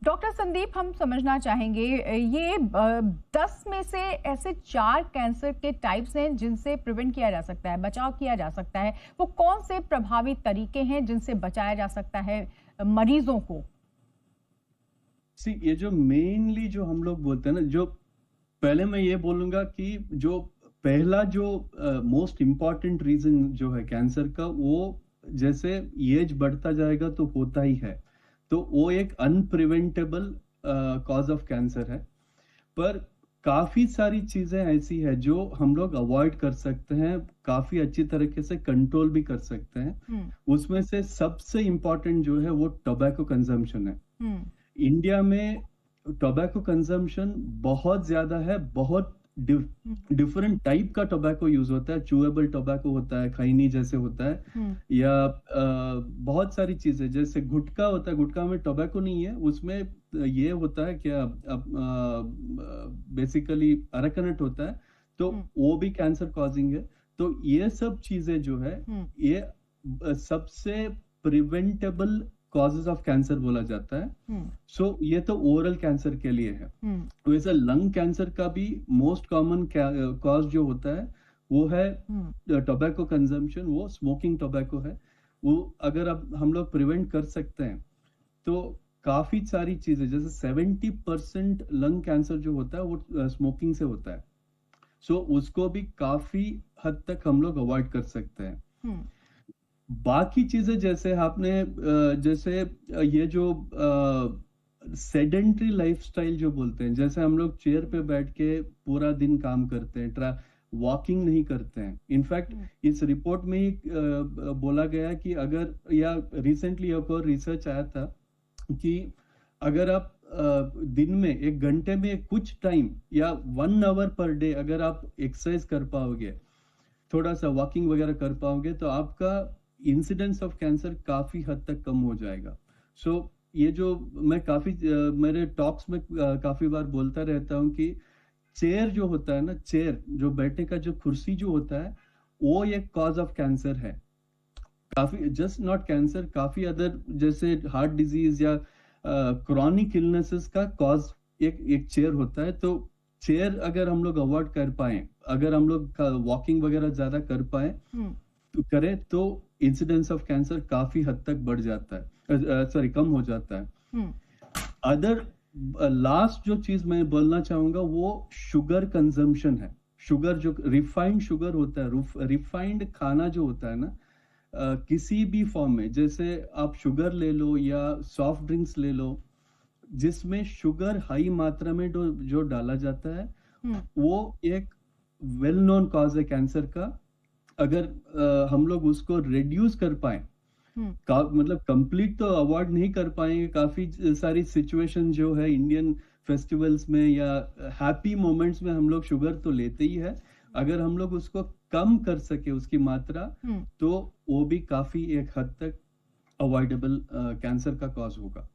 Doctor Sandeep, हम समझना चाहेंगे ये 10 में से ऐसे 4 कैंसर के टाइप्स हैं जिनसे प्रिवेंट किया जा सकता है, बचाव किया जा सकता है। वो कौन से प्रभावी तरीके हैं जिनसे बचाया जा सकता है मरीजों को? ये जो मेनली जो हम लोग बोलते हैं ना, जो पहले मैं ये बोलूंगा कि जो पहला जो मोस्ट इम्पॉर्टेंट रीजन जो है कैंसर का, वो जैसे एज बढ़ता जाएगा तो होता ही है, तो वो एक अनप्रिवेंटेबल कॉज ऑफ कैंसर है। पर काफी सारी चीजें ऐसी है जो हम लोग अवॉइड कर सकते हैं, काफी अच्छी तरीके से कंट्रोल भी कर सकते हैं। उसमें से सबसे इम्पोर्टेंट जो है वो टोबैको कंजम्पशन है। इंडिया में टोबैको कंजम्पशन बहुत ज्यादा है, बहुत डिफरेंट टाइप का टोबैको यूज होता है। चूएबल टोबैको होता है, खैनी जैसे होता है, या बहुत सारी चीजें जैसे गुटखा होता है। गुटखा में टोबैको नहीं है, उसमें ये होता है क्या, बेसिकली अरकनट होता है, तो वो भी कैंसर कॉजिंग है। तो ये सब चीजें जो है, ये सबसे प्रिवेंटेबल कॉजेज ऑफ कैंसर बोला जाता है। ये तो ओरल कैंसर के लिए है। वैसे लंग कैंसर का भी मोस्ट कॉमन कॉज जो होता है वो है टोबैको कंजम्पशन, वो स्मोकिंग टोबैको है। वो अगर अब हम लोग प्रिवेंट कर सकते हैं तो काफी सारी चीजें, जैसे 70% लंग कैंसर जो होता है वो स्मोकिंग से होता है। उसको भी काफी हद तक हम लोग अवॉइड कर सकते हैं। बाकी चीजें जैसे आपने जैसे ये जो सेडेंट्री लाइफस्टाइल जो बोलते हैं, जैसे हम लोग चेयर पे बैठ के पूरा दिन काम करते हैं, वॉकिंग नहीं करते हैं। इनफैक्ट इस रिपोर्ट में ही बोला गया कि अगर, या रिसेंटली एक और रिसर्च आया था कि अगर आप दिन में 1 घंटे में कुछ टाइम या 1 आवर पर डे अगर आप एक्सरसाइज कर पाओगे, थोड़ा सा वॉकिंग वगैरह कर पाओगे, तो आपका इंसिडेंस ऑफ कैंसर काफी हद तक कम हो जाएगा। ये जो मैं काफी मेरे टॉक्स में काफी बार बोलता रहता हूँ कि चेयर जो होता है ना, चेयर जो बैठने का जो कुर्सी जो होता है, वो एक कॉज ऑफ कैंसर है। काफी, जस्ट नॉट कैंसर, काफी अदर जैसे हार्ट डिजीज या क्रॉनिक इलनेसेस का कॉज एक एक चेयर होता है। तो चेयर अगर हम लोग अवॉइड कर पाए, अगर हम लोग वॉकिंग वगैरह ज्यादा कर पाए तो करें, तो इंसिडेंस ऑफ कैंसर काफी हद तक बढ़ जाता है, सॉरी कम हो जाता है। अदर लास्ट जो चीज मैं बोलना चाहूंगा वो शुगर कंजम्पशन है। शुगर, जो रिफाइंड शुगर होता है, रिफाइंड खाना जो होता है ना, किसी भी फॉर्म में, जैसे आप शुगर ले लो या सॉफ्ट ड्रिंक्स ले लो, जिसमें शुगर हाई मात्रा में जो डाला जाता है, वो एक वेल नोन कॉज है कैंसर का। अगर हम लोग उसको रिड्यूस कर पाए, मतलब कंप्लीट तो अवॉइड नहीं कर पाएंगे। काफी सारी सिचुएशन जो है इंडियन फेस्टिवल्स में या हैप्पी मोमेंट्स में हम लोग शुगर तो लेते ही है। अगर हम लोग उसको कम कर सके उसकी मात्रा, तो वो भी काफी एक हद तक अवॉइडेबल कैंसर का कॉज होगा।